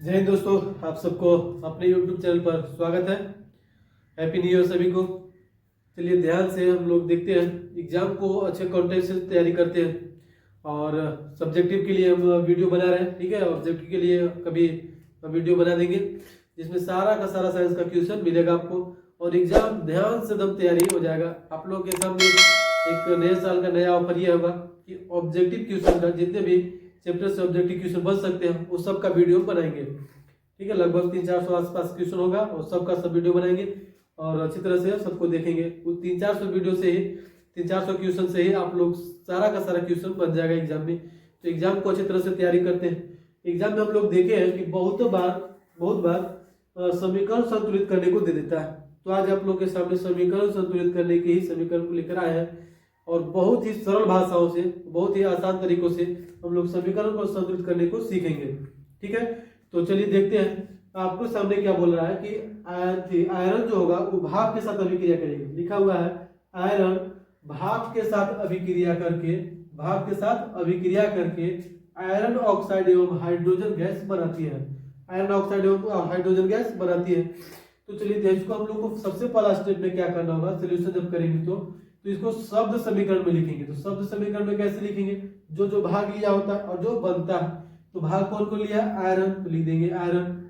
जय हिंद दोस्तों, आप सबको अपने YouTube चैनल पर स्वागत है। हैप्पी न्यू ईयर सभी को। चलिए ध्यान से हम लोग देखते हैं, एग्जाम को अच्छे कंटेंट से तैयारी करते हैं और सब्जेक्टिव के लिए हम वीडियो बना रहे हैं। ठीक है, ऑब्जेक्टिव के लिए कभी वीडियो बना देंगे जिसमें सारा का सारा साइंस का क्वेश्चन मिलेगा आपको और एग्जाम ध्यान से दम तैयारी हो जाएगा। आप लोगों के सामने एक नए साल का नया ऑफर ये होगा कि ऑब्जेक्टिव क्वेश्चन का जितने भी चैप्टर से ऑब्जेक्टिव क्वेश्चन बन सकते हैं वो सब का वीडियो बनाएंगे। ठीक है, लगभग 300-400 आसपास क्वेश्चन होगा और सबका सब वीडियो बनाएंगे और अच्छी तरह से सबको देखेंगे। वो 300-400 वीडियो से ही 300-400 क्वेश्चन से ही आप लोग सारा का सारा क्वेश्चन बन जाएगा एग्जाम में। तो एग्जाम को अच्छी तरह से तैयारी करते हैं। एग्जाम में हम लोग देखे हैं कि बहुत बार समीकरण संतुलित करने को दे देता है। तो आज आप लोग के सामने समीकरण संतुलित करने के ही समीकरण को लेकर आए हैं और बहुत ही सरल भाषाओं से, बहुत ही आसान तरीकों से हम लोग समीकरण को संतुलित करने को सीखेंगे। ठीक है, तो चलिए देखते हैं आपको सामने क्या बोल रहा है कि आयरन जो होगा वो भाप के साथ अभिक्रिया करेगी। लिखा हुआ है आयरन भाप के साथ अभिक्रिया करके आयरन ऑक्साइड एवं हाइड्रोजन गैस बनाती है। आयरन ऑक्साइड एवं हाइड्रोजन गैस बनाती है। तो चलिए इसको हम लोग को सबसे पहला स्टेप में क्या करना होगा, सोल्यूशन जब करेंगे तो इसको शब्द समीकरण में लिखेंगे। तो शब्द समीकरण में कैसे लिखेंगे, जो भाग लिया होता है और जो बनता है। तो भाग कौन को लिया, आयरन, तो लिख देंगे आयरन।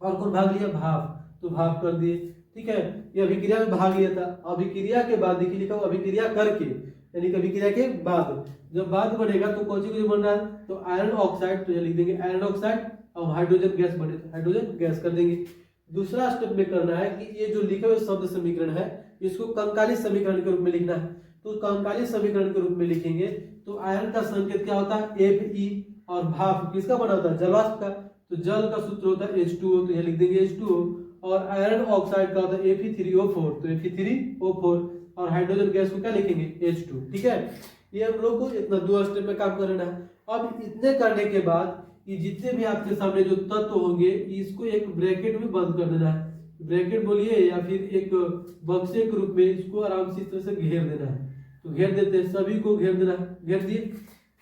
और कौन भाग लिया, भाप, तो भाप कर दिए। ठीक है, ये अभिक्रिया में भाग लिया था। अभिक्रिया के बाद देखिए लिखा हुआ अभिक्रिया करके, यानी कि अभिक्रिया के बाद जब बाद बनेगा तो कौन सी को बन रहा है, तो आयरन ऑक्साइड, तो लिख देंगे आयरन ऑक्साइड और हाइड्रोजन गैस बने तो हाइड्रोजन गैस कर देंगे। दूसरा स्टेप में करना है कि ये जो लिखे हुए शब्द समीकरण है इसको कंकाली समीकरण के रूप में लिखना है। तो कंकाली समीकरण के रूप में लिखेंगे तो आयरन का संकेत क्या होता है, Fe, और भाप किसका बना होता है, जलवाष्प का। तो जल का सूत्र होता है H2O, तो यह लिख देंगे H2O। और आयरन ऑक्साइड का होता है Fe3O4, तो Fe3O4। और हाइड्रोजन गैस को क्या लिखेंगे, H2। ठीक है, ये हम लोग को इतना 2 स्टेप में काम करना है। अब इतने करने के बाद ये जितने भी आपके सामने जो तत्व होंगे इसको एक ब्रैकेट में बंद कर देना है। ब्रैकेट बोलिए या फिर एक बक्से के रूप में इसको आराम से इस तरह से घेर देना है। तो घेर देते हैं, सभी को घेर देना है, घेर दिए।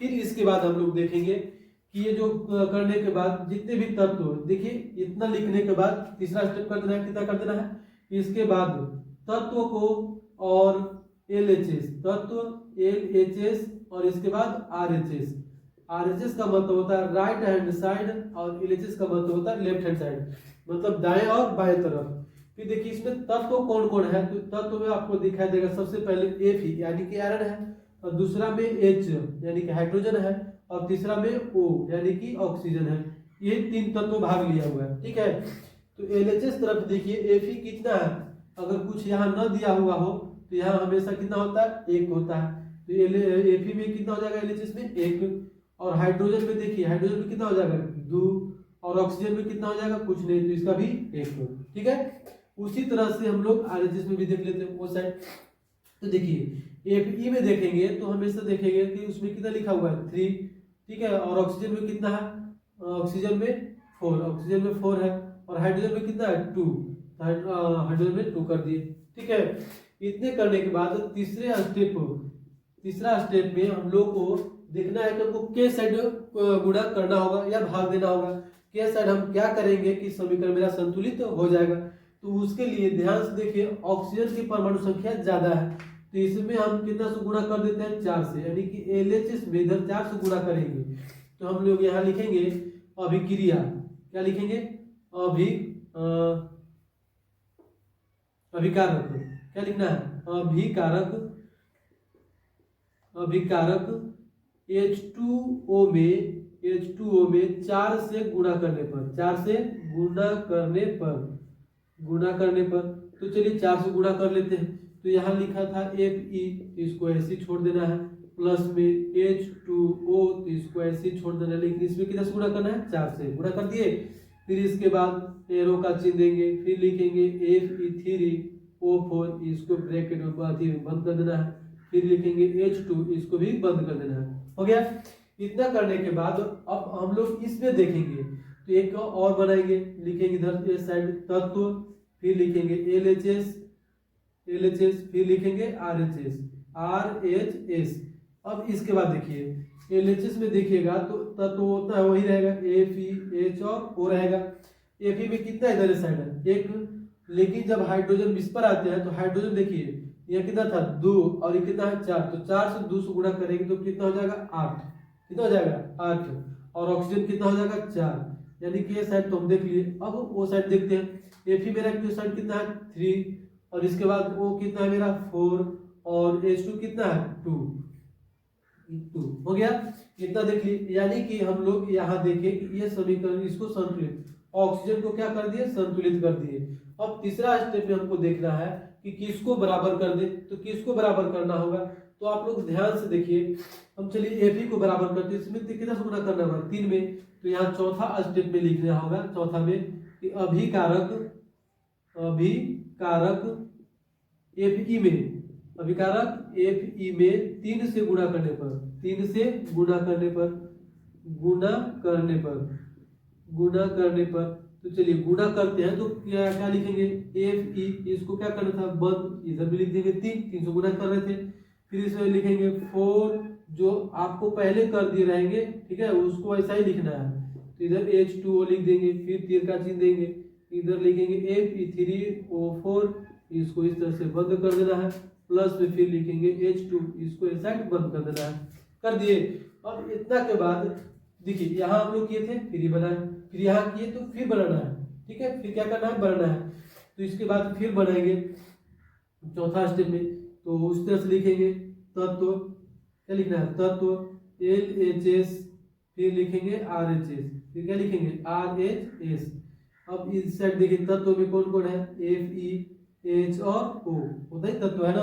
फिर इसके बाद हम लोग देखेंगे कि ये जो करने के बाद जितने भी तत्व, देखिए इतना लिखने के बाद तीसरा स्टेप कर देना है। कितना कर देना है, इसके बाद तत्व को और LHS, तत्व LHS और इसके बाद RHS। RHS का मतलब होता है राइट हैंड साइड और LHS का मतलब होता है लेफ्ट हैंड साइड, मतलब दाएं और बाएं तरफ। फिर देखिए इसमें तत्व कौन कौन है, तो तत्व में आपको दिखाई देगा सबसे पहले Fe यानी कि आयरन है, और दूसरा में H यानी कि हाइड्रोजन है, और तीसरा में O यानी कि ऑक्सीजन है। ये 3 तत्व भाग लिया हुआ है। ठीक है, तो LHS तरफ देखिए Fe कितना है, अगर कुछ यहाँ न दिया हुआ हो तो यहाँ हमेशा कितना होता है, 1 होता है। तो Fe में कितना हो जाएगा, LHS में 1। और हाइड्रोजन में देखिए, हाइड्रोजन में कितना हो जाएगा, 2। और ऑक्सीजन में कितना हो जाएगा, कुछ नहीं, तो इसका भी 1। ठीक है, उसी तरह से हम लोग RHS में भी देख लेते हैं वो साइड। तो देखिए Fe में देखेंगे तो हमेशा देखेंगे कि उसमें कितना लिखा हुआ है, 3। ठीक है, और ऑक्सीजन में कितना है, ऑक्सीजन में 4, ऑक्सीजन में 4 है। और हाइड्रोजन में कितना है, 2, हाइड्रोजन में 2 कर दिए। ठीक है, इतने करने के बाद तीसरा स्टेप में हम लोग को देखना है कि हमको के साइड गुणा करना होगा या भाग देना होगा। के साइड हम क्या करेंगे कि समीकरण मेरा संतुलित हो जाएगा। तो उसके लिए ध्यान से देखिए, ऑक्सीजन की परमाणु संख्या ज्यादा है तो इसमें हम कितना से गुणा कर देते हैं, 4 से, यानी कि LHS में इधर 4 से गुणा करेंगे। तो हम लोग यहाँ लिखेंगे अभिक्रिया, क्या लिखेंगे, अभिकारक, क्या लिखना है, अभिकारक H2O में 4 से गुणा करने पर, तो चलिए 4 से गुणा कर लेते हैं। तो यहाँ लिखा था Fe, इसको ऐसे छोड़ देना है, प्लस में H2O, तो इसको ऐसे छोड़ देना है। लेकिन इसमें कितना से गुणा करना है, 4 से गुणा कर दिए। फिर इसके बाद एरो का चिन्ह देंगे, फिर लिखेंगे Fe3O4, इसको ब्रैकेट में बंद कर देना है। फिर लिखेंगे H2, इसको भी बंद कर देना है। हो गया। इतना करने के बाद अब हम लोग इसमें देखेंगे तो एक और बनाएंगे, लिखेंगे इधर इस साइड तत्व, फिर लिखेंगे LHS, फिर लिखेंगे RHS। अब इसके बाद देखिए LHS में देखिएगा तो तत्व होता है वही रहेगा FeH और O रहेगा। Fe में कितना इधर साइड है एक, लेकिन जब हाइड्रोजन इस पर आते हैं तो हाइड्रोजन देखिए यह कितना था 2 और ये कितना है 4, तो 4 से 2 से गुणा करेंगे तो कितना हो जाएगा 8, कितना हो जाएगा 8, और ऑक्सीजन कितना हो जाएगा 4, यानी कि ये साइड तो हम देख लिए। अब वो साइड देखते हैं। Fe मेरा क्यू साइड कितना है 3, और इसके बाद O कितना है मेरा 4, और H2 कितना है 2 हो गया, इतना देख लिए। यानी कि हम लोग यहाँ देखें कि ये समीकरण इसको संतुलित, ऑक्सीजन को क्या कर दिए संतुलित कर दिए। अब तीसरा स्टेप में हमको देखना है कि किसको बराबर कर दे, तो किसको बराबर करना होगा, तो आप लोग ध्यान से देखिए। हम चलिए Fe को बराबर करते हैं, इसमें कितना से गुणा करना होगा 3 में, तो यहाँ चौथा स्टेप में लिखना होगा, चौथा में कि अभिकारक Fe में, अभिकारक Fe में 3 से गुणा करने पर, 3 से गुणा करने पर, तो चलिए गुणा करते हैं तो क्या क्या लिखेंगे Fe, इसको क्या करना था बंद, इधर भी लिख देंगे 3 से गुणा कर रहे थे। फिर इसमें लिखेंगे 4 जो आपको पहले कर दिए रहेंगे, ठीक है, उसको ऐसा ही लिखना है, तो इधर H2O लिख देंगे, फिर तीर का चिन्ह देंगे, इधर लिखेंगे Fe3O4, इसको इस तरह से बंद कर देना है, प्लस में फिर लिखेंगे H2, इसको इस साइड बंद कर देना है, कर दिए। अब इतना के बाद देखिए यहाँ हम लोग किए थे फिर ये बनाए, फिर यहाँ किए तो फिर बनाना है, ठीक है, फिर क्या करना है बनाना है, तो इसके बाद फिर बनाएंगे चौथा स्टेप में, तो उस तरह से लिखेंगे तत्व, क्या लिखना है तत्व LHS, फिर लिखेंगे RHS, फिर क्या लिखेंगे RHS। अब इस साइड देखिए तत्व में कौन कौन है FeH और O, होता ही तत्व है ना।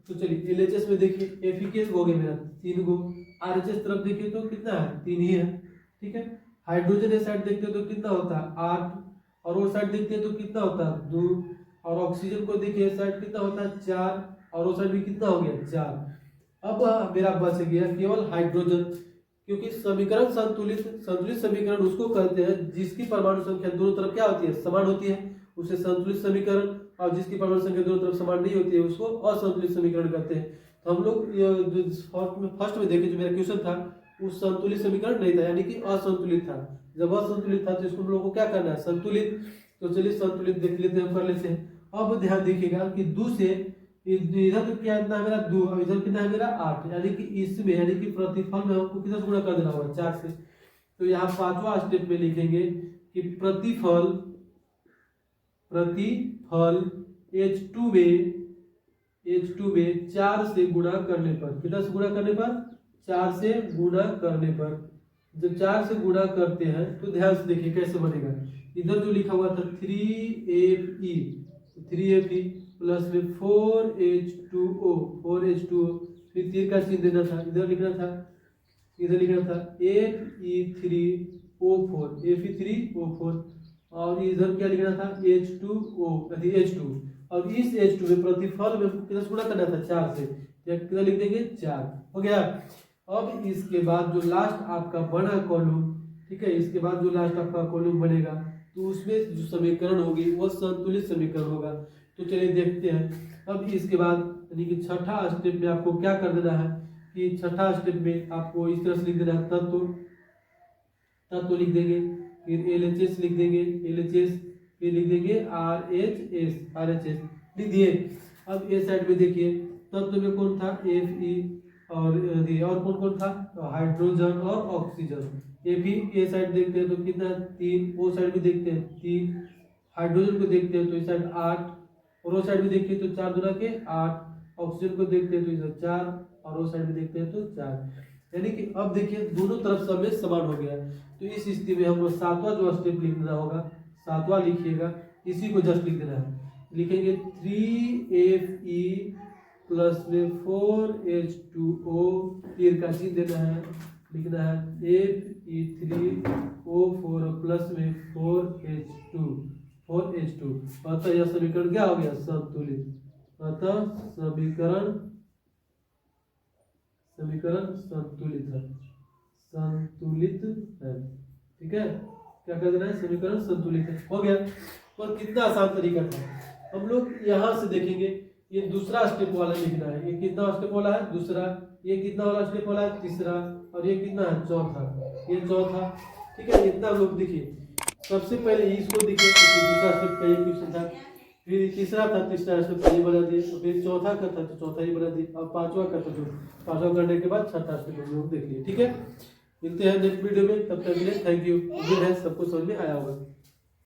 तो चलिए LHS में देखिए Fe के हो गए मेरा 3 गो, RHS तरफ देखिए तो कितना है 3 ही है, ठीक है। हाइड्रोजन ये साइड देखते हो तो कितना होता है 8, और वो साइड देखते हैं तो कितना होता है 2, और ऑक्सीजन को देखिए साइड कितना होता है 4, और वो साइड भी कितना हो गया 4। अब मेरा बच गया केवल हाइड्रोजन, क्योंकि समीकरण संतुलित समीकरण उसको कहते हैं जिसकी परमाणु संख्या दोनों तरफ क्या होती है समान होती है, उसे संतुलित समीकरण, और जिसकी परमाणु संख्या दोनों तरफ समान नहीं होती है उसको असंतुलित समीकरण कहते हैं। तो हम लोग फर्स्ट में देखे जो मेरा क्वेश्चन था उस संतुलित समीकरण नहीं था, यानी कि असंतुलित था। जब असंतुलित था तो इसको हम लोग को क्या करना है संतुलित, तो चलिए संतुलित देख लेते हैं, कर लेते हैं। अब ध्यान देखिएगा कि 2 से इधर तो क्या इतना है मेरा 2, और इधर कितना है मेरा 8, यानी कि इसमें यानी कि प्रतिफल में हमको कितना गुणा कर देना होगा 4 से। तो यहाँ 5वां स्टेप में लिखेंगे कि प्रतिफल H2 में 4 से गुणा करने पर, कितना से गुणा करने पर 4 से गुणा करने पर, जब 4 से गुणा करते हैं तो ध्यान से देखिए कैसे बनेगा। इधर जो लिखा हुआ था 3Fe प्लस में 4H2O, फिर तीर का चिन्ह देना था, इधर लिखना था Fe3O4, और इधर क्या लिखना था H2O, और इस H2 में प्रतिफल में कितना गुणा करना था 4 से, कितना लिख देंगे 4, हो गया। अब इसके बाद जो लास्ट आपका बना कॉलम, ठीक है, इसके बाद जो लास्ट आपका कॉलम बनेगा तो उसमें जो समीकरण होगी वो संतुलित समीकरण होगा। तो चलिए देखते हैं। अब इसके बाद यानी कि छठा स्टेप में आपको क्या कर देना है कि छठा स्टेप में आपको इस तरह से लिख देना है तत्व लिख देंगे, फिर LHS लिख देंगे, फिर लिख देंगे RHS लिख दिए। अब ये साइड में देखिए तत्व में कौन था Fe, और कौन था हाइड्रोजन और ऑक्सीजन। Fe ये साइड देखते हैं तो कितना 3, वो साइड भी देखते हैं 3, हाइड्रोजन को देखते हैं तो इस साइड 8, और वो साइड भी देखिए तो 4 दूना के 8, ऑक्सीजन को देखते हैं तो इधर 4, और वो साइड भी देखते हैं तो 4, यानी कि अब देखिए दोनों तरफ सब में समान हो गया। तो इस स्थिति में हमको 7वां जो स्टेप लिखना होगा, 7वां लिखिएगा, इसी को जस्ट लिख देना है, लिखेंगे 3Fe प्लस में 4H2O, तीर का चिन्ह देना है, लिखना है Fe3O4 प्लस में 4H2, अतः यह समीकरण क्या हो गया संतुलित, अतः समीकरण संतुलित है, ठीक है, क्या कर देना है समीकरण संतुलित है, हो गया। और कितना आसान तरीका था। हम लोग यहाँ से देखेंगे ये दूसरा स्टेप वाला लिखना है, ये कितना स्टेप वाला है दूसरा, ये कितना वाला स्टेप वाला है तीसरा, और ये कितना है, चौथा, ये चौथा। ठीक है, इतना लोग देखिए। सबसे पहले इसको देखिए, दूसरा स्टेप का ये क्वेश्चन था, फिर तीसरा था, तीसरा स्टेप का ये बना दिए, तो फिर चौथा का था तो चौथा ही बना दिए, और पांचवा का था तो पांचवा करने के बाद छठा स्टेप हम लोग देख लिए। ठीक है, मिलते हैं नेक्स्ट वीडियो में, तब तक के लिए थैंक यू। उम्मीद है सबको समझ में आया होगा।